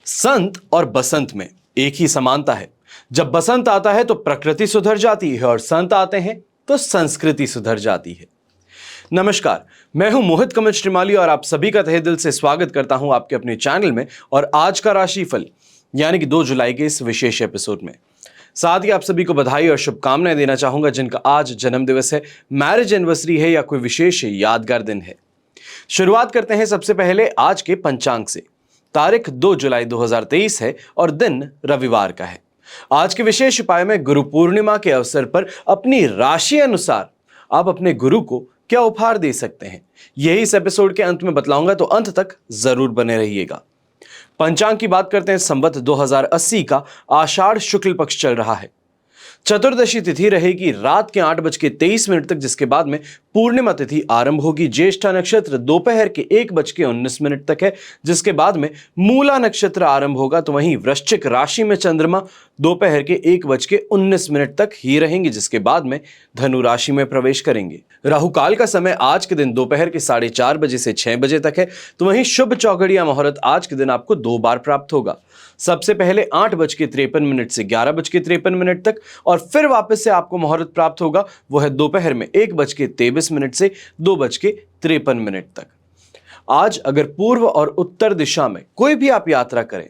संत और बसंत में एक ही समानता है। जब बसंत आता है तो प्रकृति सुधर जाती है और संत आते हैं तो संस्कृति सुधर जाती है। नमस्कार, मैं हूं मोहित कमल श्रीमाली और आप सभी का तहे दिल से स्वागत करता हूं आपके अपने चैनल में और आज का राशिफल यानी कि 2 जुलाई के इस विशेष एपिसोड में। साथ ही आप सभी को बधाई और शुभकामनाएं देना चाहूंगा जिनका आज जन्मदिवस है, मैरिज एनिवर्सरी है या कोई विशेष यादगार दिन है। शुरुआत करते हैं सबसे पहले आज के पंचांग से। तारीख 2 जुलाई 2023 है और दिन रविवार का है। आज के विशेष उपाय में गुरु पूर्णिमा के अवसर पर अपनी राशि अनुसार आप अपने गुरु को क्या उपहार दे सकते हैं, यही इस एपिसोड के अंत में बतलाऊंगा, तो अंत तक जरूर बने रहिएगा। पंचांग की बात करते हैं। संवत 2080 का आषाढ़ शुक्ल पक्ष चल रहा है। चतुर्दशी तिथि रहेगी रात के 8:23 तक, जिसके बाद में पूर्णिमा तिथि आरंभ होगी। ज्येष्ठा नक्षत्र दोपहर के 1:19 तक है, जिसके बाद में मूला नक्षत्र आरंभ होगा। तो वहीं वृश्चिक राशि में चंद्रमा दोपहर के 1:19 तक ही रहेंगे, जिसके बाद में धनु राशि में प्रवेश करेंगे। राहु काल का समय आज के दिन दोपहर के 4:30 बजे से 6 बजे तक है। तो वहीं शुभ चौघड़िया मुहूर्त आज के दिन आपको 2 बार प्राप्त होगा। सबसे पहले 8:53 से 11:53 तक और फिर वापस से आपको मुहूर्त प्राप्त होगा, वो है दोपहर में 1:23 से 2:53 तक। आज अगर पूर्व और उत्तर दिशा में कोई भी आप यात्रा करें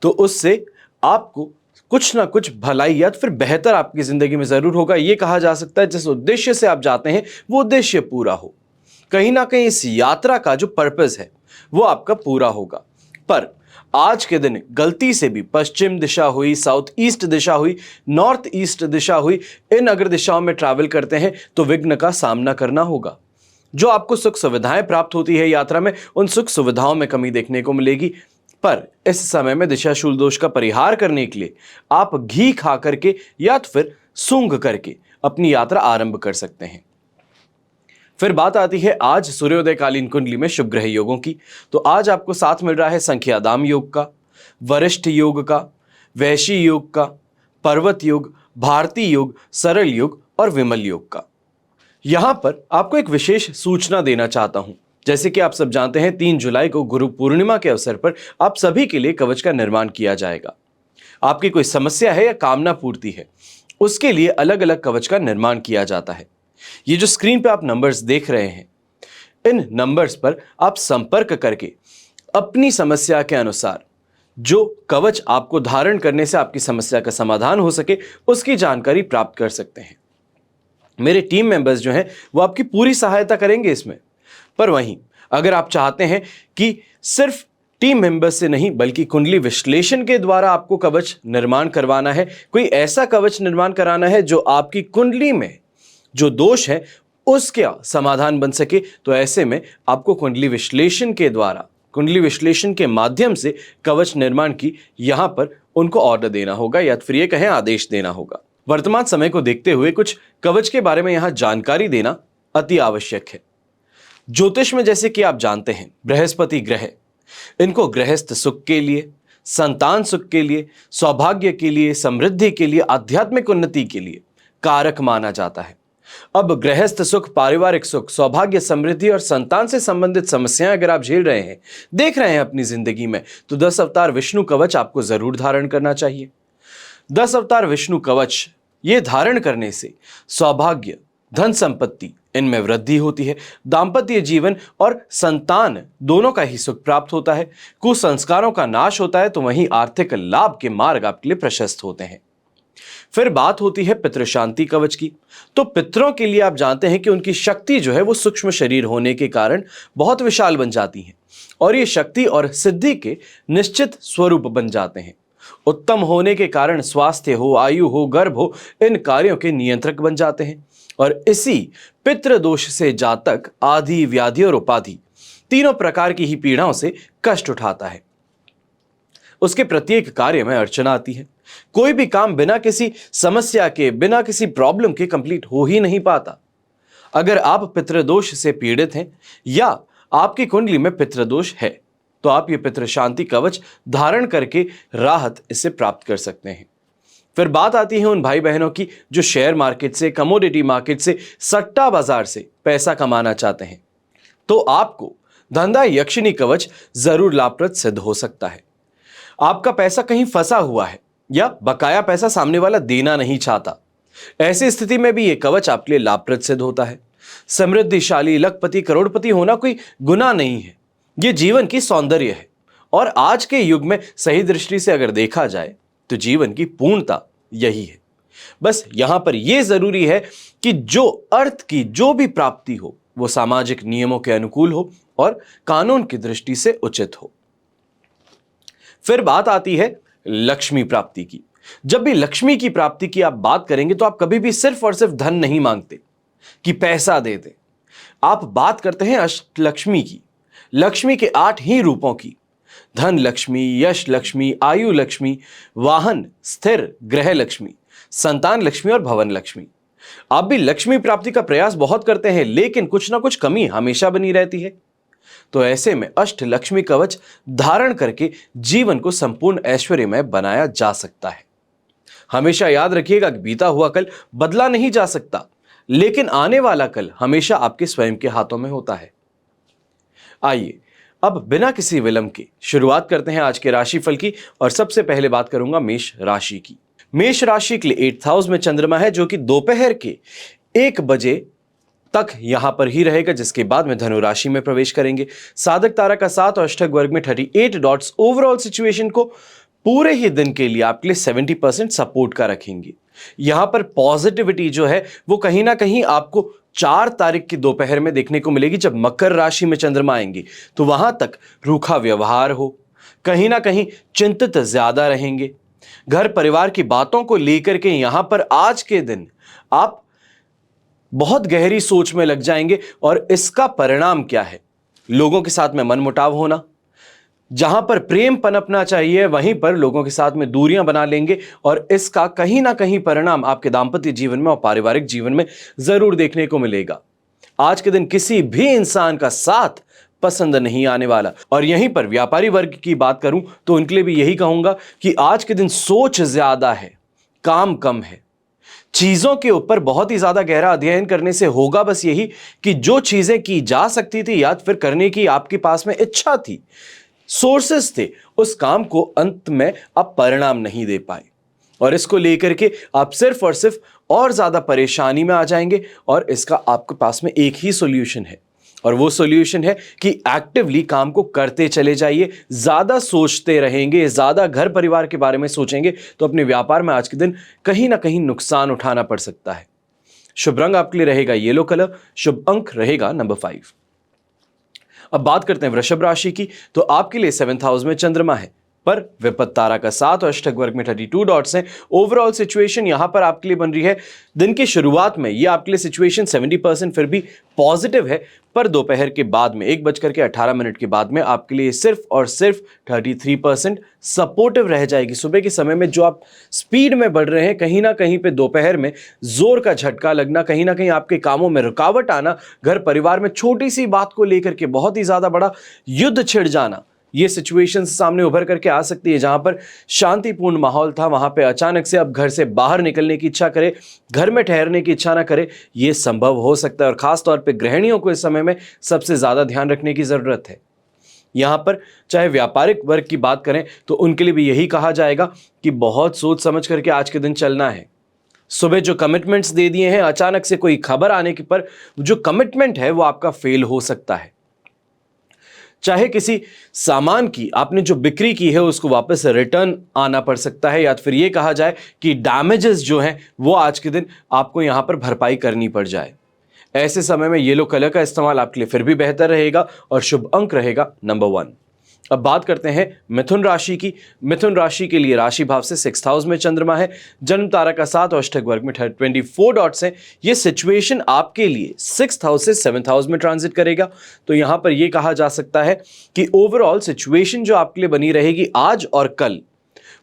तो उससे आपको कुछ ना कुछ भलाई या फिर बेहतर आपकी जिंदगी में जरूर होगा। यह कहा जा सकता है जिस उद्देश्य से आप जाते हैं वो उद्देश्य पूरा हो। कहीं ना कहीं इस यात्रा का जो पर्पस है वो आपका पूरा होगा। पर आज के दिन गलती से भी पश्चिम दिशा हुई, साउथ ईस्ट दिशा हुई, नॉर्थ ईस्ट दिशा हुई, इन अगर दिशाओं में ट्रैवल करते हैं तो विघ्न का सामना करना होगा। जो आपको सुख सुविधाएं प्राप्त होती है यात्रा में, उन सुख सुविधाओं में कमी देखने को मिलेगी। पर इस समय में दिशाशूल दोष का परिहार करने के लिए आप घी खा करके या तो फिर सूंघ करके अपनी यात्रा आरंभ कर सकते हैं। फिर बात आती है आज सूर्योदय कालीन कुंडली में शुभ ग्रह योगों की। तो आज आपको साथ मिल रहा है संख्याधाम योग का, वरिष्ठ योग का, वैशी योग का, पर्वत योग, भारती योग, सरल योग और विमल योग का। यहां पर आपको एक विशेष सूचना देना चाहता हूं। जैसे कि आप सब जानते हैं 3 जुलाई को गुरु पूर्णिमा के अवसर पर आप सभी के लिए कवच का निर्माण किया जाएगा। आपकी कोई समस्या है या कामना पूर्ति है, उसके लिए अलग अलग कवच का निर्माण किया जाता है। ये जो स्क्रीन पे आप नंबर्स देख रहे हैं, इन नंबर्स पर आप संपर्क करके अपनी समस्या के अनुसार जो कवच आपको धारण करने से आपकी समस्या का समाधान हो सके उसकी जानकारी प्राप्त कर सकते हैं। मेरे टीम मेंबर्स जो हैं वो आपकी पूरी सहायता करेंगे इसमें। पर वहीं अगर आप चाहते हैं कि सिर्फ टीम मेंबर्स से नहीं बल्कि कुंडली विश्लेषण के द्वारा आपको कवच निर्माण करवाना है, कोई ऐसा कवच निर्माण कराना है जो आपकी कुंडली में जो दोष है उसका समाधान बन सके, तो ऐसे में आपको कुंडली विश्लेषण के द्वारा, कुंडली विश्लेषण के माध्यम से कवच निर्माण की यहां पर उनको ऑर्डर देना होगा या फिर ये कहें आदेश देना होगा। वर्तमान समय को देखते हुए कुछ कवच के बारे में यहां जानकारी देना अति आवश्यक है। ज्योतिष में जैसे कि आप जानते हैं बृहस्पति ग्रह, इनको गृहस्थ सुख के लिए, संतान सुख के लिए, सौभाग्य के लिए, समृद्धि के लिए, आध्यात्मिक उन्नति के लिए कारक माना जाता है। अब गृहस्थ सुख, पारिवारिक सुख, सौभाग्य, समृद्धि और संतान से संबंधित समस्याएं अगर आप झेल रहे हैं, देख रहे हैं अपनी जिंदगी में, तो 10 अवतार विष्णु कवच आपको जरूर धारण करना चाहिए। 10 अवतार विष्णु कवच ये धारण करने से सौभाग्य, धन संपत्ति इनमें वृद्धि होती है, दांपत्य जीवन और संतान दोनों का ही सुख प्राप्त होता है, कुसंस्कारों का नाश होता है, तो वहीं आर्थिक लाभ के मार्ग आपके लिए प्रशस्त होते हैं। फिर बात होती है पितृ शांति कवच की। तो पितरों के लिए आप जानते हैं कि उनकी शक्ति जो है वो सूक्ष्म शरीर होने के कारण बहुत विशाल बन जाती है और ये शक्ति और सिद्धि के निश्चित स्वरूप बन जाते हैं। उत्तम होने के कारण स्वास्थ्य हो, आयु हो, गर्भ हो, इन कार्यों के नियंत्रक बन जाते हैं और इसी पितृ दोष से जातक आदि, व्याधि और उपाधि तीनों प्रकार की ही पीड़ाओं से कष्ट उठाता है। उसके प्रत्येक कार्य में अड़चन आती है। कोई भी काम बिना किसी समस्या के, बिना किसी प्रॉब्लम के कंप्लीट हो ही नहीं पाता। अगर आप पितृदोष से पीड़ित हैं या आपकी कुंडली में पितृदोष है तो आप ये पितृ शांति कवच धारण करके राहत इससे प्राप्त कर सकते हैं। फिर बात आती है उन भाई बहनों की जो शेयर मार्केट से, कमोडिटी मार्केट से, सट्टा बाजार से पैसा कमाना चाहते हैं, तो आपको धंधा यक्षिणी कवच जरूर लाभप्रद सिद्ध हो सकता है। आपका पैसा कहीं फंसा हुआ है या बकाया पैसा सामने वाला देना नहीं चाहता, ऐसी स्थिति में भी यह कवच आपके लिए लाभप्रद सिद्ध होता है। समृद्धिशाली, लखपति, करोड़पति होना कोई गुनाह नहीं है, यह जीवन की सौंदर्य है। और आज के युग में सही दृष्टि से अगर देखा जाए तो जीवन की पूर्णता यही है। बस यहां पर यह जरूरी है कि जो अर्थ की जो भी प्राप्ति हो वो सामाजिक नियमों के अनुकूल हो और कानून की दृष्टि से उचित हो। फिर बात आती है लक्ष्मी प्राप्ति की। जब भी लक्ष्मी की प्राप्ति की आप बात करेंगे तो आप कभी भी सिर्फ और सिर्फ धन नहीं मांगते कि पैसा दे दे। आप बात करते हैं अष्टलक्ष्मी की, लक्ष्मी के 8 ही रूपों की। धन लक्ष्मी, यश लक्ष्मी, आयु लक्ष्मी, वाहन, स्थिर ग्रह लक्ष्मी, संतान लक्ष्मी और भवन लक्ष्मी। आप भी लक्ष्मी प्राप्ति का प्रयास बहुत करते हैं, लेकिन कुछ ना कुछ कमी हमेशा बनी रहती है। तो ऐसे में अष्ट लक्ष्मी कवच धारण करके जीवन को संपूर्ण ऐश्वर्यमय बनाया जा सकता है। हमेशा याद रखिएगा कि बीता हुआ कल बदला नहीं जा सकता, लेकिन आने वाला कल हमेशा आपके स्वयं के हाथों में होता है। आइए अब बिना किसी विलंब के शुरुआत करते हैं आज के राशिफल की, और सबसे पहले बात करूंगा मेष राशि की। मेष राशि के लिए 8th हाउस में चंद्रमा है, जो कि दोपहर के 1 बजे तक यहां पर ही रहेगा, जिसके बाद में धनु राशि में प्रवेश करेंगे। साधक तारा का 7 और अष्टक वर्ग में 38 डॉट्स ओवरऑल सिचुएशन को पूरे ही दिन के लिए आपके लिए 70% सपोर्ट का रखेंगे। यहां पर पॉजिटिविटी जो है वो कहीं ना कहीं आपको 4 तारीख की दोपहर में देखने को मिलेगी, जब मकर राशि में चंद्रमा आएंगे। तो वहां तक रूखा व्यवहार हो, कहीं ना कहीं चिंतित ज्यादा रहेंगे। घर परिवार की बातों को लेकर के यहां पर आज के दिन आप बहुत गहरी सोच में लग जाएंगे, और इसका परिणाम क्या है? लोगों के साथ में मनमुटाव होना, जहां पर प्रेम पनपना चाहिए वहीं पर लोगों के साथ में दूरियां बना लेंगे, और इसका कहीं ना कहीं परिणाम आपके दांपत्य जीवन में और पारिवारिक जीवन में जरूर देखने को मिलेगा। आज के दिन किसी भी इंसान का साथ पसंद नहीं आने वाला। और यहीं पर व्यापारी वर्ग की बात करूं तो उनके लिए भी यही कहूंगा कि आज के दिन सोच ज्यादा है, काम कम है। चीजों के ऊपर बहुत ही ज्यादा गहरा अध्ययन करने से होगा बस यही कि जो चीजें की जा सकती थी या फिर करने की आपके पास में इच्छा थी, सोर्सेस थे, उस काम को अंत में आप परिणाम नहीं दे पाए, और इसको लेकर के आप सिर्फ और सिर्फ और ज्यादा परेशानी में आ जाएंगे। और इसका आपके पास में एक ही सॉल्यूशन है, और वो सॉल्यूशन है कि एक्टिवली काम को करते चले जाइए। ज्यादा सोचते रहेंगे, ज्यादा घर परिवार के बारे में सोचेंगे तो अपने व्यापार में आज के दिन कहीं ना कहीं नुकसान उठाना पड़ सकता है। शुभ रंग आपके लिए रहेगा येलो कलर, शुभ अंक रहेगा नंबर 5। अब बात करते हैं वृषभ राशि की। तो आपके लिए 7th हाउस में चंद्रमा है, पर विपत्त तारा का 7 और अष्टक वर्ग में 32 डॉट्स हैं। ओवरऑल सिचुएशन यहां पर आपके लिए बन रही है। दिन की शुरुआत में ये आपके लिए सिचुएशन 70% फिर भी पॉजिटिव है, पर दोपहर के बाद में 1:18 के बाद में आपके लिए सिर्फ और सिर्फ 33% सपोर्टिव रह जाएगी। सुबह के समय में जो आप स्पीड में बढ़ रहे हैं, कहीं ना कहीं पे दोपहर में जोर का झटका लगना, कहीं ना कहीं आपके कामों में रुकावट आना, घर परिवार में छोटी सी बात को लेकर के बहुत ही ज्यादा बड़ा युद्ध छिड़ जाना, ये सिचुएशंस सामने उभर करके आ सकती है। जहां पर शांतिपूर्ण माहौल था वहां पे अचानक से अब घर से बाहर निकलने की इच्छा करे, घर में ठहरने की इच्छा ना करे, ये संभव हो सकता है। और खास तौर पे गृहिणियों को इस समय में सबसे ज्यादा ध्यान रखने की जरूरत है। यहां पर चाहे व्यापारिक वर्ग की बात करें तो उनके लिए भी यही कहा जाएगा कि बहुत सोच समझ करके आज के दिन चलना है। सुबह जो कमिटमेंट्स दे दिए हैं, अचानक से कोई खबर आने के पर जो कमिटमेंट है वो आपका फेल हो सकता है। चाहे किसी सामान की आपने जो बिक्री की है उसको वापस रिटर्न आना पड़ सकता है, या फिर ये कहा जाए कि डैमेजेस जो हैं वो आज के दिन आपको यहां पर भरपाई करनी पड़ जाए। ऐसे समय में येलो कलर का इस्तेमाल आपके लिए फिर भी बेहतर रहेगा, और शुभ अंक रहेगा नंबर 1। अब बात करते हैं मिथुन राशि की। मिथुन राशि के लिए राशि भाव से 6th हाउस में चंद्रमा है, जन्म तारा का 7 और अष्टक वर्ग में 24 डॉट्स हैं। ये सिचुएशन आपके लिए 6th हाउस से 7th हाउस में ट्रांजिट करेगा। तो यहां पर यह कहा जा सकता है कि ओवरऑल सिचुएशन जो आपके लिए बनी रहेगी आज और कल,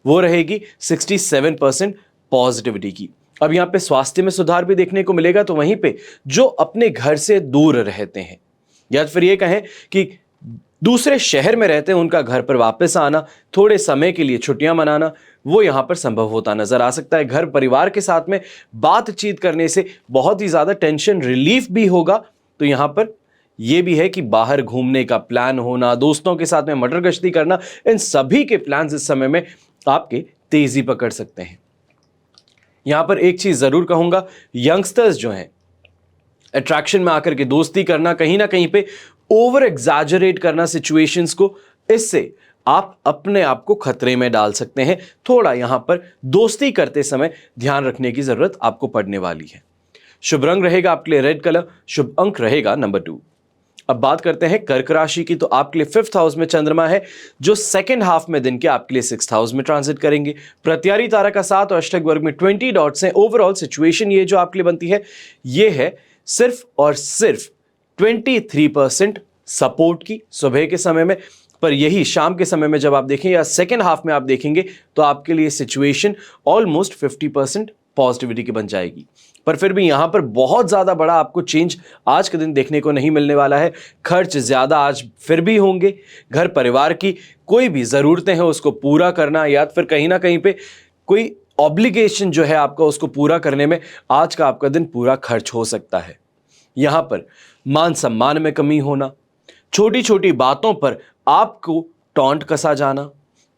वो रहेगी 67% पॉजिटिविटी की। अब यहां पे स्वास्थ्य में सुधार भी देखने को मिलेगा। तो वहीं पे जो अपने घर से दूर रहते हैं, या फिर ये कहें कि दूसरे शहर में रहते हैं, उनका घर पर वापस आना, थोड़े समय के लिए छुट्टियां मनाना, वो यहां पर संभव होता नजर आ सकता है। घर परिवार के साथ में बातचीत करने से बहुत ही ज्यादा टेंशन रिलीफ भी होगा। तो यहां पर ये भी है कि बाहर घूमने का प्लान होना, दोस्तों के साथ में मटर गश्ती करना, इन सभी के प्लान्स इस समय में आपके तेजी पकड़ सकते हैं। यहां पर एक चीज जरूर कहूंगा, यंगस्टर्स जो हैं अट्रैक्शन में आकर के दोस्ती करना, कहीं ना कहीं पे ओवर एग्जैजरेट करना सिचुएशंस को, इससे आप अपने आप को खतरे में डाल सकते हैं। थोड़ा यहां पर दोस्ती करते समय ध्यान रखने की जरूरत आपको पड़ने वाली है। शुभ रंग रहेगा आपके लिए रेड कलर, शुभ अंक रहेगा नंबर 2। अब बात करते हैं कर्क राशि की। तो आपके लिए 5th हाउस में चंद्रमा है, जो सेकेंड हाफ में दिन के आपके लिए 6th हाउस में ट्रांजिट करेंगे। प्रत्यारी तारा का 7 और अष्टक वर्ग में 20 डॉट्स हैं। ओवरऑल सिचुएशन ये जो आपके लिए बनती है, ये है सिर्फ और सिर्फ 23% सपोर्ट की सुबह के समय में। पर यही शाम के समय में जब आप देखें या सेकेंड हाफ में आप देखेंगे, तो आपके लिए सिचुएशन ऑलमोस्ट 50% पॉजिटिविटी की बन जाएगी। पर फिर भी यहां पर बहुत ज्यादा बड़ा आपको चेंज आज के दिन देखने को नहीं मिलने वाला है। खर्च ज्यादा आज फिर भी होंगे। घर परिवार की कोई भी जरूरतें हैं उसको पूरा करना, या फिर कहीं ना कहीं पे कोई ऑब्लिगेशन जो है आपका, उसको पूरा करने में आज का आपका दिन पूरा खर्च हो सकता है। यहां पर मान सम्मान में कमी होना, छोटी छोटी बातों पर आपको टॉन्ट कसा जाना,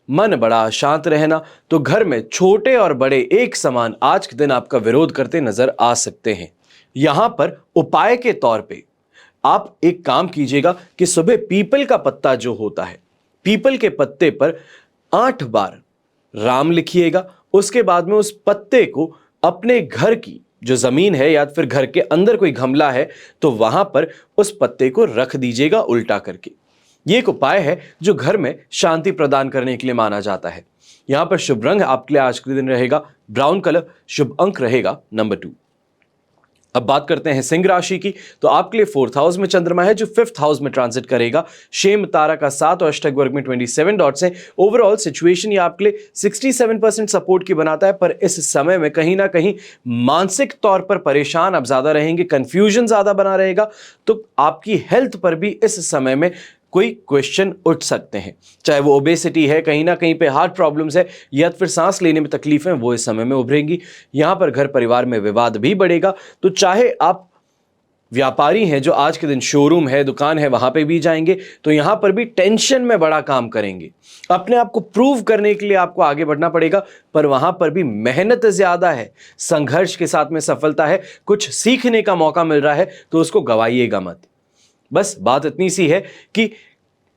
मन बड़ा अशांत रहना, तो घर में छोटे और बड़े एक समान आज के दिन आपका विरोध करते नजर आ सकते हैं। यहां पर उपाय के तौर पे आप एक काम कीजिएगा कि सुबह पीपल का पत्ता जो होता है, पीपल के पत्ते पर 8 बार राम लिखिएगा। उसके बाद में उस पत्ते को अपने घर की जो जमीन है या फिर घर के अंदर कोई गमला है, तो वहां पर उस पत्ते को रख दीजिएगा उल्टा करके। ये एक उपाय है जो घर में शांति प्रदान करने के लिए माना जाता है। यहां पर शुभ रंग आपके लिए आज के दिन रहेगा ब्राउन कलर, शुभ अंक रहेगा नंबर 2। अब बात करते हैं सिंह राशि की। तो आपके लिए 4th हाउस में चंद्रमा है, जो 5th हाउस में ट्रांजिट करेगा। शेम तारा का 7 और अष्टक वर्ग में 27 डॉट्स हैं। ओवरऑल सिचुएशन ये आपके लिए 67% सपोर्ट की बनाता है। पर इस समय में कहीं ना कहीं मानसिक तौर पर परेशान आप ज्यादा रहेंगे, कंफ्यूजन ज्यादा बना रहेगा। तो आपकी हेल्थ पर भी इस समय में कोई क्वेश्चन उठ सकते हैं, चाहे वो ओबेसिटी है, कहीं ना कहीं पे हार्ट प्रॉब्लम्स है, या फिर सांस लेने में तकलीफें, वो इस समय में उभरेंगी। यहां पर घर परिवार में विवाद भी बढ़ेगा। तो चाहे आप व्यापारी हैं, जो आज के दिन शोरूम है, दुकान है, वहां पे भी जाएंगे, तो यहां पर भी टेंशन में बड़ा काम करेंगे। अपने आप को प्रूव करने के लिए आपको आगे बढ़ना पड़ेगा, पर वहां पर भी मेहनत ज्यादा है, संघर्ष के साथ में सफलता है, कुछ सीखने का मौका मिल रहा है, तो उसको गवाइएगा मत। बस बात इतनी सी है कि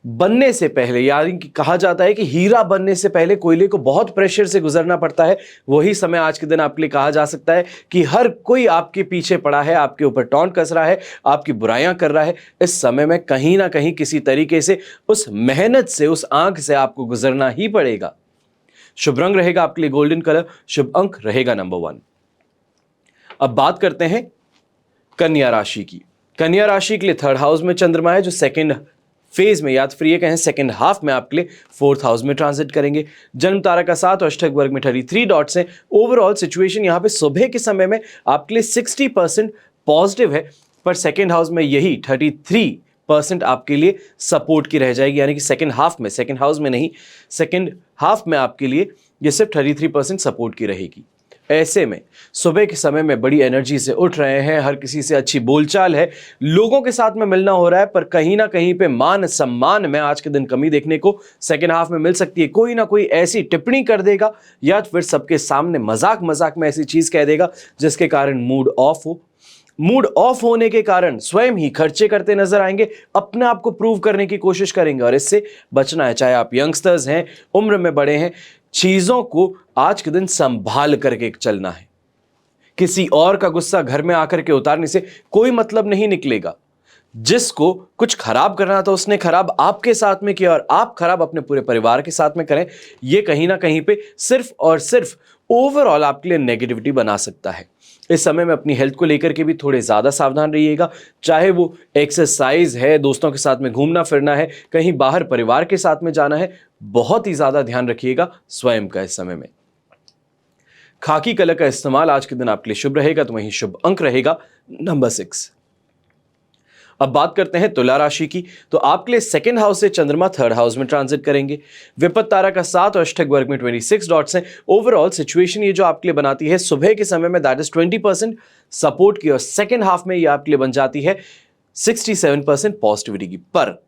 बनने से पहले, यानी कि कहा जाता है कि हीरा बनने से पहले कोयले को बहुत प्रेशर से गुजरना पड़ता है। वही समय आज के दिन आपके लिए कहा जा सकता है कि हर कोई आपके पीछे पड़ा है, आपके ऊपर टॉन्ट कस रहा है, आपकी बुराइयां कर रहा है। इस समय में कहीं ना कहीं किसी तरीके से उस मेहनत से, उस आंख से आपको गुजरना ही पड़ेगा। शुभ रंग रहेगा आपके लिए गोल्डन कलर, शुभ अंक रहेगा नंबर 1। अब बात करते हैं कन्या राशि की। कन्या राशि के लिए 3rd हाउस में चंद्रमा है, जो सेकंड फेज में, या फिर ये कहें सेकंड हाफ में आपके लिए 4th हाउस में ट्रांजिट करेंगे। जन्म तारा का 7 और अष्टक वर्ग में 33 डॉट्स हैं। ओवरऑल सिचुएशन यहां पे सुबह के समय में आपके लिए 60% पॉजिटिव है, पर सेकंड हाउस में यही 33% आपके लिए सपोर्ट की रह जाएगी। यानी कि सेकंड हाफ में, सेकंड हाउस में नहीं, सेकंड हाफ में आपके लिए ये सिर्फ 33% सपोर्ट की रहेगी। ऐसे में सुबह के समय में बड़ी एनर्जी से उठ रहे हैं, हर किसी से अच्छी बोलचाल है, लोगों के साथ में मिलना हो रहा है, पर कहीं ना कहीं पे मान सम्मान में आज के दिन कमी देखने को सेकेंड हाफ में मिल सकती है। कोई ना कोई ऐसी टिप्पणी कर देगा या फिर सबके सामने मजाक मजाक में ऐसी चीज कह देगा जिसके कारण मूड ऑफ हो। मूड ऑफ होने के कारण स्वयं ही खर्चे करते नजर आएंगे, अपने आप को प्रूव करने की कोशिश करेंगे, और इससे बचना है। चाहे आप यंगस्टर्स हैं, उम्र में बड़े हैं, चीजों को आज के दिन संभाल करके चलना है। किसी और का गुस्सा घर में आकर के उतारने से कोई मतलब नहीं निकलेगा। जिसको कुछ खराब करना था उसने खराब आपके साथ में किया, और आप खराब अपने पूरे परिवार के साथ में करें, यह कहीं ना कहीं पे सिर्फ और सिर्फ ओवरऑल आपके लिए नेगेटिविटी बना सकता है। इस समय में अपनी हेल्थ को लेकर के भी थोड़े ज्यादा सावधान रहिएगा। चाहे वो एक्सरसाइज है, दोस्तों के साथ में घूमना फिरना है, कहीं बाहर परिवार के साथ में जाना है, बहुत ही ज्यादा ध्यान रखिएगा स्वयं का। इस समय में खाकी कलर का इस्तेमाल आज के दिन आपके लिए शुभ रहेगा, तो वहीं शुभ अंक रहेगा नंबर 6। अब बात करते हैं तुला राशि की। तो आपके लिए सेकंड हाउस से चंद्रमा 3rd हाउस में ट्रांजिट करेंगे। विपत तारा का 7 और अष्टक वर्ग में 26 डॉट्स हैं। ओवरऑल सिचुएशन ये जो आपके लिए बनाती है सुबह के समय में, दैट इज 20% सपोर्ट की, और सेकंड हाफ में ये आपके लिए बन जाती है 67% पॉजिटिविटी की। पर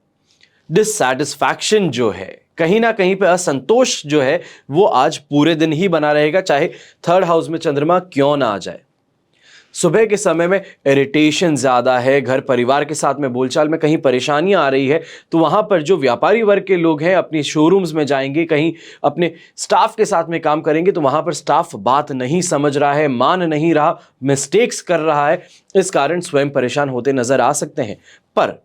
डिससैटिस्फैक्शन जो है, कहीं ना कहीं पे असंतोष जो है, वो आज पूरे दिन ही बना रहेगा, चाहे थर्ड हाउस में चंद्रमा क्यों ना आ जाए। सुबह के समय में इरिटेशन ज्यादा है, घर परिवार के साथ में बोलचाल में कहीं परेशानियां आ रही है, तो वहां पर जो व्यापारी वर्ग के लोग हैं अपनी शोरूम्स में जाएंगे, कहीं अपने स्टाफ के साथ में काम करेंगे, तो वहां पर स्टाफ बात नहीं समझ रहा है, मान नहीं रहा, मिस्टेक्स कर रहा है, इस कारण स्वयं परेशान होते नजर आ सकते हैं। पर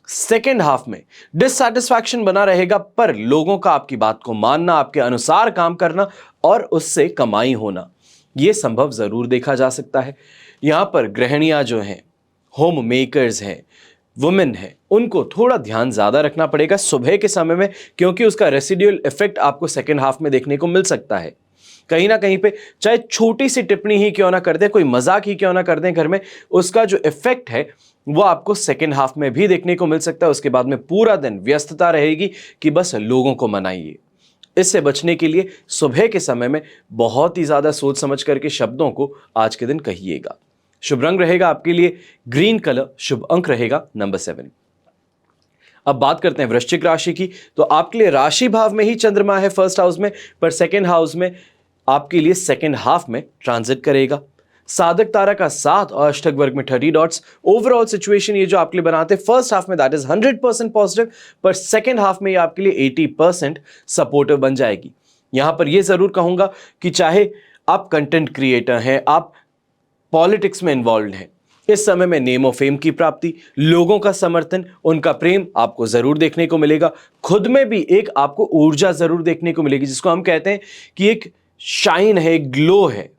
सेकेंड हाफ में डिससैटिस्फैक्शन बना रहेगा, पर लोगों का आपकी बात को मानना, आपके अनुसार काम करना और उससे कमाई होना, यह संभव जरूर देखा जा सकता है। यहां पर गृहिणियां जो हैं, होम मेकर्स हैं, वुमेन हैं, उनको थोड़ा ध्यान ज्यादा रखना पड़ेगा सुबह के समय में, क्योंकि उसका रेसिडुअल इफेक्ट आपको सेकेंड हाफ में देखने को मिल सकता है। कहीं ना कहीं पे चाहे छोटी सी टिप्पणी ही क्यों ना कर दें, कोई मजाक ही क्यों ना कर दें घर में, उसका जो इफेक्ट है वो आपको सेकेंड हाफ में भी देखने को मिल सकता है। उसके बाद में पूरा दिन व्यस्तता रहेगी कि बस लोगों को मनाइए। इससे बचने के लिए सुबह के समय में बहुत ही ज्यादा सोच समझ करके शब्दों को आज के दिन कहिएगा। शुभ रंग रहेगा आपके लिए ग्रीन कलर, शुभ अंक रहेगा नंबर 7। अब बात करते हैं वृश्चिक राशि की। तो आपके लिए राशि भाव में ही चंद्रमा है फर्स्ट हाउस में, पर सेकेंड हाउस में आपके लिए सेकेंड हाफ में ट्रांजिट करेगा। साधक तारा का 7 और अष्टक वर्ग में 30 डॉट्स। ओवरऑल सिचुएशन ये जो आपके लिए बनाते हैं फर्स्ट हाफ में दैट इज 100% पॉजिटिव, पर सेकेंड हाफ में ये आपके लिए 80% सपोर्टिव बन जाएगी। यहां पर ये जरूर कहूंगा कि चाहे आप कंटेंट क्रिएटर हैं, आप पॉलिटिक्स में इन्वॉल्व हैं, इस समय में नेम ऑफ फेम की प्राप्ति, लोगों का समर्थन, उनका प्रेम आपको जरूर देखने को मिलेगा। खुद में भी एक आपको ऊर्जा जरूर देखने को मिलेगी, जिसको हम कहते हैं कि एक शाइन है, ग्लो है,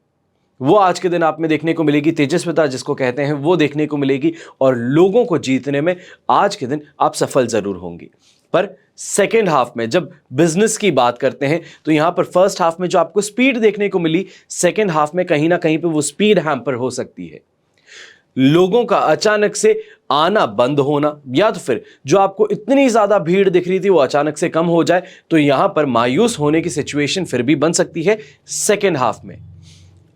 वो आज के दिन आप में देखने को मिलेगी। तेजस्विता जिसको कहते हैं वो देखने को मिलेगी, और लोगों को जीतने में आज के दिन आप सफल जरूर होंगे। पर सेकेंड हाफ में जब बिजनेस की बात करते हैं, तो यहां पर फर्स्ट हाफ में जो आपको स्पीड देखने को मिली, सेकेंड हाफ में कहीं ना कहीं पे वो स्पीड हैम्पर हो सकती है। लोगों का अचानक से आना बंद होना, या तो फिर जो आपको इतनी ज्यादा भीड़ दिख रही थी वो अचानक से कम हो जाए, तो यहां पर मायूस होने की सिचुएशन फिर भी बन सकती है सेकेंड हाफ में।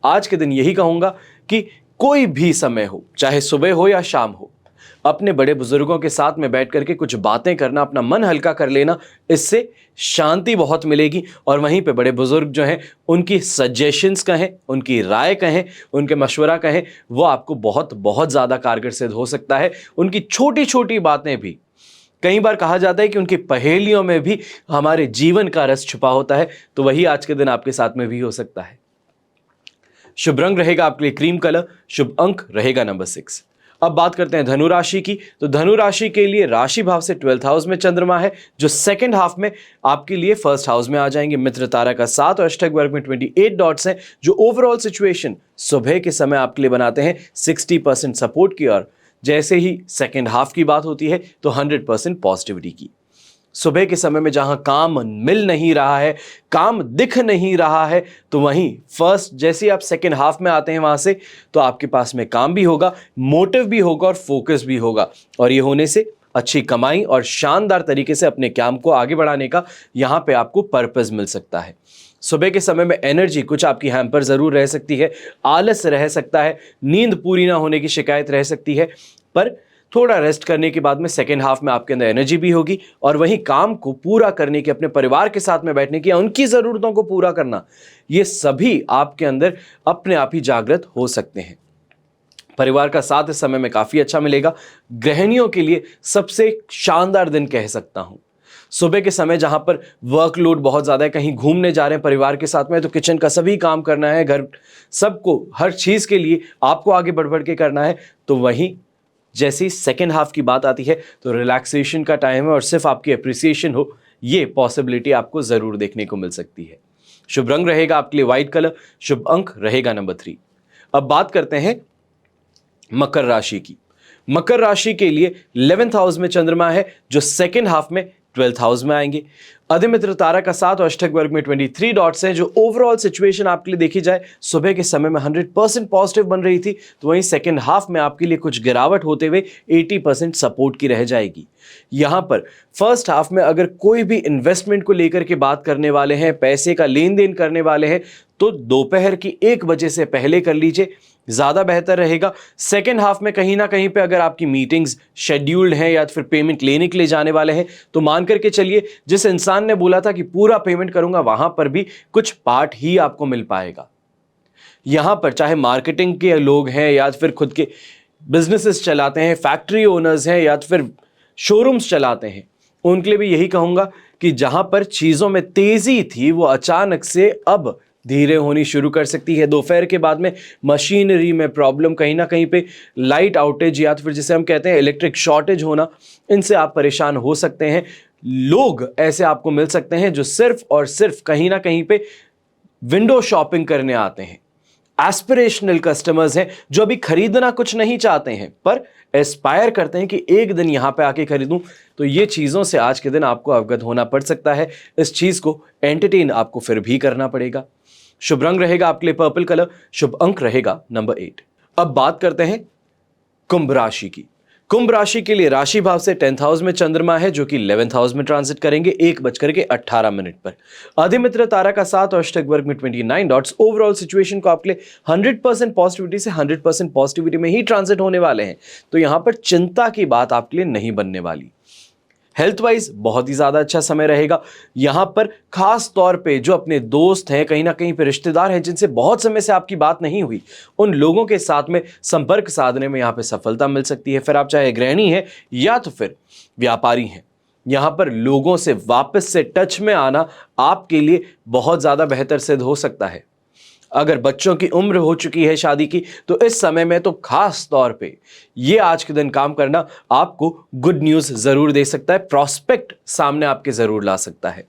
आज के दिन यही कहूंगा कि कोई भी समय हो, चाहे सुबह हो या शाम हो, अपने बड़े बुजुर्गों के साथ में बैठ करके कुछ बातें करना, अपना मन हल्का कर लेना, इससे शांति बहुत मिलेगी। और वहीं पे बड़े बुजुर्ग जो हैं उनकी सजेशंस कहें, उनकी राय कहें, उनके मशवरा कहें, वो आपको बहुत बहुत ज़्यादा कारगर सिद्ध हो सकता है। उनकी छोटी छोटी बातें भी, कई बार कहा जाता है कि उनकी पहेलियों में भी हमारे जीवन का रस छुपा होता है, तो वही आज के दिन आपके साथ में भी हो सकता है। शुभ रंग रहेगा आपके लिए क्रीम कलर, शुभ अंक रहेगा नंबर 6। अब बात करते हैं धनु राशि की। तो धनु राशि के लिए राशि भाव से 12th हाउस में चंद्रमा है, जो सेकंड हाफ में आपके लिए फर्स्ट हाउस में आ जाएंगे। मित्र तारा का 7 और अष्टक वर्ग में 28 डॉट्स हैं, जो ओवरऑल सिचुएशन सुबह के समय आपके लिए बनाते हैं 60% सपोर्ट की, और जैसे ही सेकंड हाफ की बात होती है तो 100% पॉजिटिविटी की। सुबह के समय में जहां काम मिल नहीं रहा है, काम दिख नहीं रहा है, तो वहीं फर्स्ट जैसे ही आप सेकेंड हाफ में आते हैं वहां से, तो आपके पास में काम भी होगा, मोटिव भी होगा और फोकस भी होगा, और ये होने से अच्छी कमाई और शानदार तरीके से अपने काम को आगे बढ़ाने का यहां पे आपको पर्पस मिल सकता है। सुबह के समय में एनर्जी कुछ आपकी हैम्पर जरूर रह सकती है, आलस रह सकता है, नींद पूरी ना होने की शिकायत रह सकती है, पर थोड़ा रेस्ट करने के बाद में सेकेंड हाफ में आपके अंदर एनर्जी भी होगी, और वहीं काम को पूरा करने की, अपने परिवार के साथ में बैठने की, उनकी ज़रूरतों को पूरा करना, ये सभी आपके अंदर अपने आप ही जागृत हो सकते हैं। परिवार का साथ इस समय में काफ़ी अच्छा मिलेगा। गृहिणियों के लिए सबसे शानदार दिन कह सकता हूँ। सुबह के समय जहां पर वर्कलोड बहुत ज़्यादा है, कहीं घूमने जा रहे हैं परिवार के साथ में, तो किचन का सभी काम करना है, घर सबको हर चीज़ के लिए आपको आगे बढ़ बढ़ के करना है, तो वहीं जैसे ही सेकेंड हाफ की बात आती है तो रिलैक्सेशन का टाइम है और सिर्फ आपकी अप्रिसिएशन हो, ये पॉसिबिलिटी आपको ज़रूर देखने को मिल सकती है। शुभ रंग रहेगा आपके लिए व्हाइट कलर, शुभ अंक रहेगा नंबर 3। अब बात करते हैं मकर राशि की। मकर राशि के लिए 11th हाउस में चंद्रमा है, जो सेकेंड हाफ में 12th हाउस में आएंगे। अधिमित्र तारा का 7 और अष्टक वर्ग में 23 डॉट्स हैं, जो ओवरऑल सिचुएशन आपके लिए देखी जाए सुबह के समय में 100% पॉजिटिव बन रही थी, तो वहीं सेकेंड हाफ में आपके लिए कुछ गिरावट होते हुए 80% सपोर्ट की रह जाएगी। यहां पर फर्स्ट हाफ में अगर कोई भी इन्वेस्टमेंट को लेकर के बात करने वाले हैं, पैसे का लेन देन करने वाले हैं, तो दोपहर की 1 बजे से पहले कर लीजिए, ज़्यादा बेहतर रहेगा। सेकेंड हाफ में कहीं ना कहीं पे अगर आपकी मीटिंग्स शेड्यूल्ड हैं या फिर पेमेंट लेने के लिए जाने वाले हैं, तो मान करके चलिए जिस इंसान ने बोला था कि पूरा पेमेंट करूंगा, वहां पर भी कुछ पार्ट ही आपको मिल पाएगा। यहां पर चाहे मार्केटिंग के लोग हैं या फिर खुद के बिजनेसेस चलाते हैं, फैक्ट्री ओनर्स हैं या फिर शोरूम्स चलाते हैं, उनके लिए भी यही कहूंगा कि जहां पर चीजों में तेजी थी वो अचानक से अब धीरे होनी शुरू कर सकती है। दोपहर के बाद में मशीनरी में प्रॉब्लम, कहीं ना कहीं पे लाइट आउटेज या फिर जिसे हम कहते हैं इलेक्ट्रिक शॉर्टेज होना, इनसे आप परेशान हो सकते हैं। लोग ऐसे आपको मिल सकते हैं जो सिर्फ और सिर्फ कहीं ना कहीं पे विंडो शॉपिंग करने आते हैं। एस्पिरेशनल कस्टमर्स हैं जो अभी खरीदना कुछ नहीं चाहते हैं पर एस्पायर करते हैं कि एक दिन यहां पे आके खरीदूं। तो ये चीजों से आज के दिन आपको अवगत होना पड़ सकता है। इस चीज को एंटरटेन आपको फिर भी करना पड़ेगा। शुभ रंग रहेगा आपके लिए पर्पल कलर, शुभ अंक रहेगा नंबर 8। अब बात करते हैं कुंभ राशि की। कुंभ राशि के लिए राशि भाव से 10th हाउस में चंद्रमा है जो कि 11th हाउस में ट्रांजिट करेंगे 1:18 पर। अधिमित्र तारा का 7 और अष्टक वर्ग में 29 डॉट्स ओवरऑल सिचुएशन को आपके लिए 100% पॉजिटिविटी से 100% पॉजिटिविटी में ही ट्रांजिट होने वाले हैं। तो यहां पर चिंता की बात आपके लिए नहीं बनने वाली। हेल्थ वाइज बहुत ही ज्यादा अच्छा समय रहेगा। यहां पर खास तौर पे जो अपने दोस्त हैं, कहीं ना कहीं पे रिश्तेदार हैं जिनसे बहुत समय से आपकी बात नहीं हुई, उन लोगों के साथ में संपर्क साधने में यहां पे सफलता मिल सकती है। फिर आप चाहे गृहिणी हैं या तो फिर व्यापारी हैं, यहां पर लोगों से वापस से टच में आना आपके लिए बहुत ज्यादा बेहतर सिद्ध हो सकता है। अगर बच्चों की उम्र हो चुकी है शादी की, तो इस समय में तो खास तौर पे ये आज के दिन काम करना आपको गुड न्यूज़ ज़रूर दे सकता है, प्रॉस्पेक्ट सामने आपके ज़रूर ला सकता है।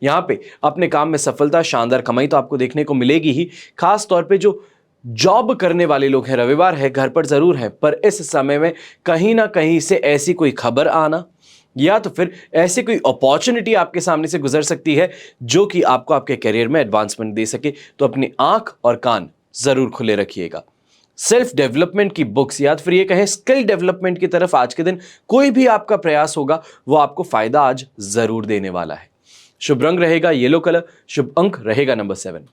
यहाँ पे अपने काम में सफलता, शानदार कमाई तो आपको देखने को मिलेगी ही। खास तौर पे जो जॉब करने वाले लोग हैं, रविवार है, घर पर ज़रूर हैं, पर इस समय में कहीं ना कहीं से ऐसी कोई खबर आना या तो फिर ऐसी कोई अपॉर्चुनिटी आपके सामने से गुजर सकती है जो कि आपको आपके करियर में एडवांसमेंट दे सके। तो अपनी आंख और कान जरूर खुले रखिएगा। सेल्फ डेवलपमेंट की बुक्स या फिर ये कहें स्किल डेवलपमेंट की तरफ आज के दिन कोई भी आपका प्रयास होगा वो आपको फायदा आज जरूर देने वाला है। शुभ रंग रहेगा येलो कलर, शुभ अंक रहेगा नंबर 7।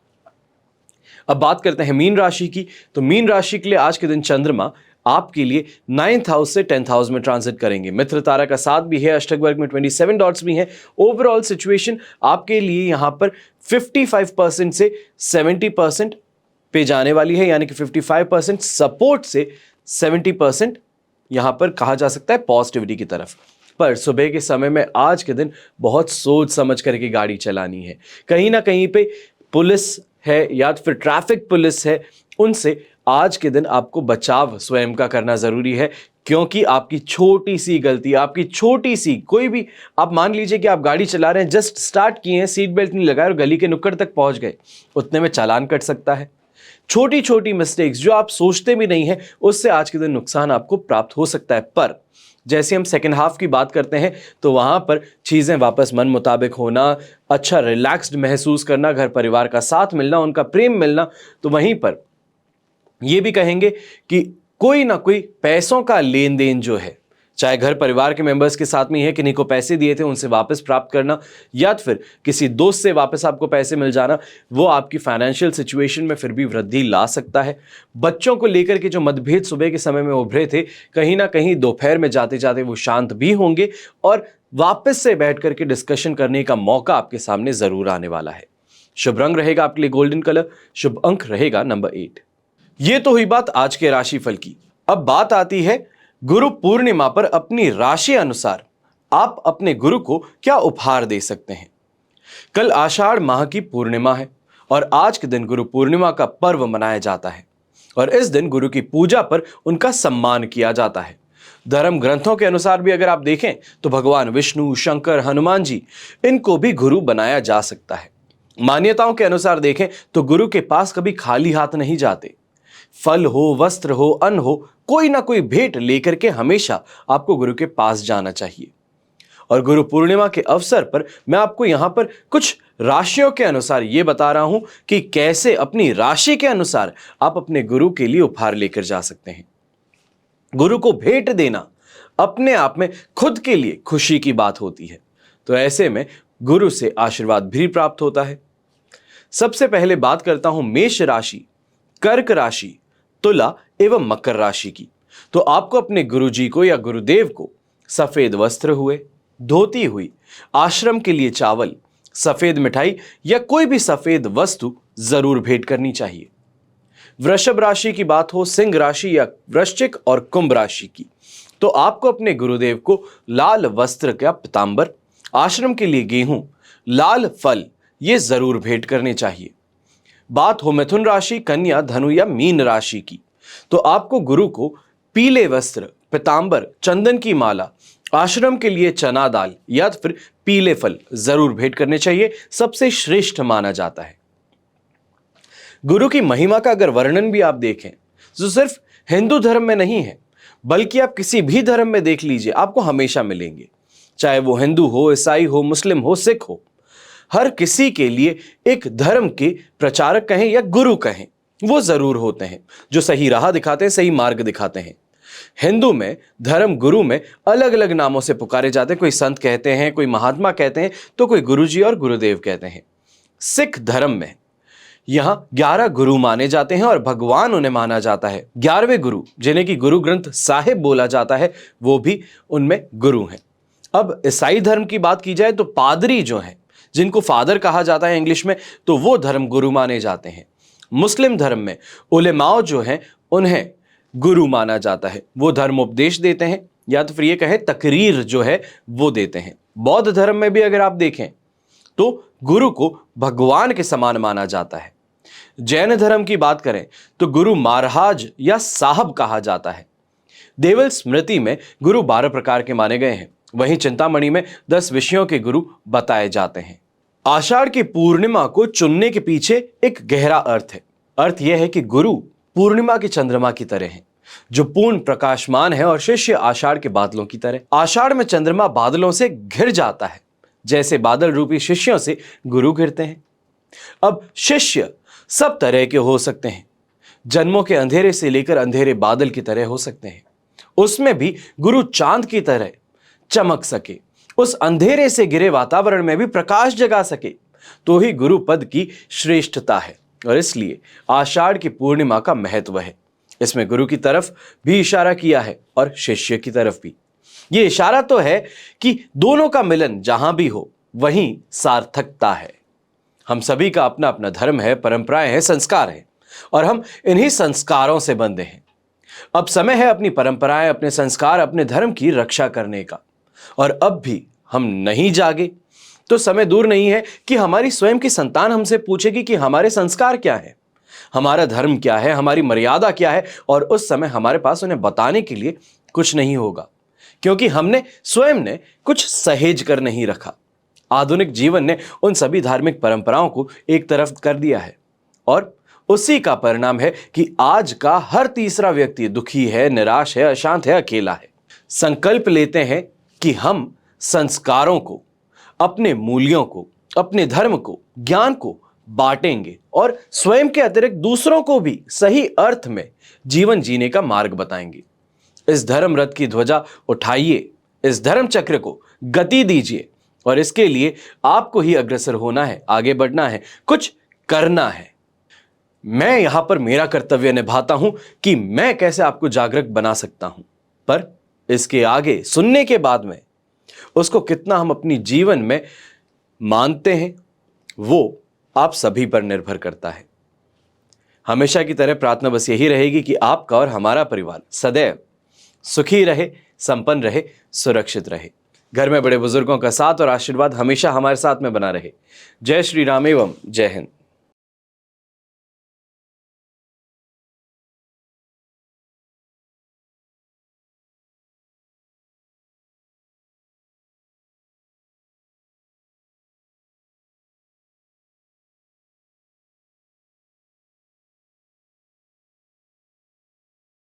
अब बात करते हैं मीन राशि की। तो मीन राशि के लिए आज के दिन चंद्रमा आपके लिए 9th हाउस से 10th हाउस में ट्रांजिट करेंगे। मित्र तारा का 7 भी है, अष्टक वर्ग में 27 डॉट्स भी हैं। ओवरऑल सिचुएशन आपके लिए यहां पर 55% से 70% पे जाने वाली है, यानी कि 55% सपोर्ट से 70% यहां पर कहा जा सकता है पॉजिटिविटी की तरफ। पर सुबह के समय में आज के दिन बहुत सोच समझ करके गाड़ी चलानी है। कहीं ना कहीं पे पुलिस है या फिर ट्रैफिक पुलिस है, उनसे आज के दिन आपको बचाव स्वयं का करना जरूरी है, क्योंकि आपकी छोटी सी गलती, आपकी छोटी सी कोई भी, आप मान लीजिए कि आप गाड़ी चला रहे हैं, जस्ट स्टार्ट किए हैं, सीट बेल्ट नहीं लगाए और गली के नुक्कड़ तक पहुंच गए, उतने में चालान कट सकता है। छोटी छोटी मिस्टेक्स जो आप सोचते भी नहीं है, उससे आज के दिन नुकसान आपको प्राप्त हो सकता है। पर जैसे हम सेकेंड हाफ की बात करते हैं तो वहां पर चीजें वापस मन मुताबिक होना, अच्छा रिलैक्स्ड महसूस करना, घर परिवार का साथ मिलना, उनका प्रेम मिलना, तो वहीं पर ये भी कहेंगे कि कोई ना कोई पैसों का लेन देन जो है, चाहे घर परिवार के मेंबर्स के साथ में है, किन्हीं को पैसे दिए थे उनसे वापस प्राप्त करना या फिर किसी दोस्त से वापस आपको पैसे मिल जाना, वो आपकी फाइनेंशियल सिचुएशन में फिर भी वृद्धि ला सकता है। बच्चों को लेकर के जो मतभेद सुबह के समय में उभरे थे, कहीं ना कहीं दोपहर में जाते जाते वो शांत भी होंगे और वापस से बैठ करके डिस्कशन करने का मौका आपके सामने जरूर आने वाला है। शुभ रंग रहेगा आपके लिए गोल्डन कलर, शुभ अंक रहेगा नंबर 8। ये तो हुई बात आज के राशिफल की। अब बात आती है गुरु पूर्णिमा पर अपनी राशि अनुसार आप अपने गुरु को क्या उपहार दे सकते हैं। कल आषाढ़ माह की पूर्णिमा है और आज के दिन गुरु पूर्णिमा का पर्व मनाया जाता है और इस दिन गुरु की पूजा पर उनका सम्मान किया जाता है। धर्म ग्रंथों के अनुसार भी अगर आप देखें तो भगवान विष्णु, शंकर, हनुमान जी, इनको भी गुरु बनाया जा सकता है। मान्यताओं के अनुसार देखें तो गुरु के पास कभी खाली हाथ नहीं जाते। फल हो, वस्त्र हो, अन्न हो, कोई ना कोई भेंट लेकर के हमेशा आपको गुरु के पास जाना चाहिए। और गुरु पूर्णिमा के अवसर पर मैं आपको यहां पर कुछ राशियों के अनुसार यह बता रहा हूं कि कैसे अपनी राशि के अनुसार आप अपने गुरु के लिए उपहार लेकर जा सकते हैं। गुरु को भेंट देना अपने आप में खुद के लिए खुशी की बात होती है, तो ऐसे में गुरु से आशीर्वाद भी प्राप्त होता है। सबसे पहले बात करता हूं मेष राशि, कर्क राशि, तुला एवं मकर राशि की। तो आपको अपने गुरुजी को या गुरुदेव को सफेद वस्त्र हुए, धोती हुई, आश्रम के लिए चावल, सफेद मिठाई या कोई भी सफेद वस्तु जरूर भेंट करनी चाहिए। वृषभ राशि की बात हो, सिंह राशि या वृश्चिक और कुंभ राशि की, तो आपको अपने गुरुदेव को लाल वस्त्र का पीतांबर, आश्रम के लिए गेहूं, लाल फल ये जरूर भेंट करने चाहिए। बात हो मिथुन राशि, कन्या, धनु या मीन राशि की, तो आपको गुरु को पीले वस्त्र, पीतांबर, चंदन की माला, आश्रम के लिए चना दाल या फिर पीले फल जरूर भेंट करने चाहिए, सबसे श्रेष्ठ माना जाता है। गुरु की महिमा का अगर वर्णन भी आप देखें तो सिर्फ हिंदू धर्म में नहीं है, बल्कि आप किसी भी धर्म में देख लीजिए, आपको हमेशा मिलेंगे। चाहे वो हिंदू हो, ईसाई हो, मुस्लिम हो, सिख हो, हर किसी के लिए एक धर्म के प्रचारक कहें या गुरु कहें, वो जरूर होते हैं जो सही राह दिखाते हैं, सही मार्ग दिखाते हैं। हिंदू में धर्म गुरु में अलग अलग नामों से पुकारे जाते हैं। कोई संत कहते हैं, कोई महात्मा कहते हैं, तो कोई गुरुजी और गुरुदेव कहते हैं। सिख धर्म में यहां 11 गुरु माने जाते हैं और भगवान उन्हें माना जाता है। 11वें गुरु जिन्हें की गुरु ग्रंथ साहिब बोला जाता है, वो भी उनमें गुरु हैं। अब ईसाई धर्म की बात की जाए तो पादरी जो हैं, जिनको फादर कहा जाता है इंग्लिश में, तो वो धर्म गुरु माने जाते हैं। मुस्लिम धर्म में उलेमाओं जो हैं उन्हें गुरु माना जाता है, वो धर्म उपदेश देते हैं या तो फिर ये कहें तकरीर जो है वो देते हैं। बौद्ध धर्म में भी अगर आप देखें तो गुरु को भगवान के समान माना जाता है। जैन धर्म की बात करें तो गुरु महाराज या साहब कहा जाता है। देवल स्मृति में गुरु 12 प्रकार के माने गए हैं, वहीं चिंतामणि में 10 विषयों के गुरु बताए जाते हैं। आषाढ़ की पूर्णिमा को चुनने के पीछे एक गहरा अर्थ है। अर्थ यह है कि गुरु पूर्णिमा की चंद्रमा की तरह है, जो पूर्ण प्रकाशमान है, और शिष्य आषाढ़ के बादलों की तरह। आषाढ़ में चंद्रमा बादलों से घिर जाता है, जैसे बादल रूपी शिष्यों से गुरु घिरते हैं। अब शिष्य सब तरह के हो सकते हैं, जन्मों के अंधेरे से लेकर अंधेरे बादल की तरह हो सकते हैं। उसमें भी गुरु चांद की तरह चमक सके, उस अंधेरे से घिरे वातावरण में भी प्रकाश जगा सके, तो ही गुरु पद की श्रेष्ठता है। और इसलिए आषाढ़ की पूर्णिमा का महत्व है। इसमें गुरु की तरफ भी इशारा किया है और शिष्य की तरफ भी। ये इशारा तो है कि दोनों का मिलन जहां भी हो वहीं सार्थकता है। हम सभी का अपना अपना धर्म है, परंपराएं हैं, संस्कार हैं, और हम इन्हीं संस्कारों से बंधे हैं। अब समय है अपनी परंपराएं, अपने संस्कार, अपने धर्म की रक्षा करने का। और अब भी हम नहीं जागे तो समय दूर नहीं है कि हमारी स्वयं की संतान हमसे पूछेगी कि हमारे संस्कार क्या है, हमारा धर्म क्या है, हमारी मर्यादा क्या है, और उस समय हमारे पास उन्हें बताने के लिए कुछ नहीं होगा, क्योंकि हमने स्वयं ने कुछ सहेज कर नहीं रखा। आधुनिक जीवन ने उन सभी धार्मिक परंपराओं को एक तरफ कर दिया है, और उसी का परिणाम है कि आज का हर तीसरा व्यक्ति दुखी है, निराश है, अशांत है, अकेला है। संकल्प लेते हैं कि हम संस्कारों को, अपने मूल्यों को, अपने धर्म को, ज्ञान को बांटेंगे और स्वयं के अतिरिक्त दूसरों को भी सही अर्थ में जीवन जीने का मार्ग बताएंगे। इस धर्म रथ की ध्वजा उठाइए, इस धर्म चक्र को गति दीजिए, और इसके लिए आपको ही अग्रसर होना है, आगे बढ़ना है, कुछ करना है। मैं यहां पर मेरा कर्तव्य निभाता हूं कि मैं कैसे आपको जागरूक बना सकता हूं, पर इसके आगे सुनने के बाद में उसको कितना हम अपनी जीवन में मानते हैं वो आप सभी पर निर्भर करता है। हमेशा की तरह प्रार्थना बस यही रहेगी कि आपका और हमारा परिवार सदैव सुखी रहे, संपन्न रहे, सुरक्षित रहे। घर में बड़े बुजुर्गों का साथ और आशीर्वाद हमेशा हमारे साथ में बना रहे। जय श्री राम एवं जय हिंद।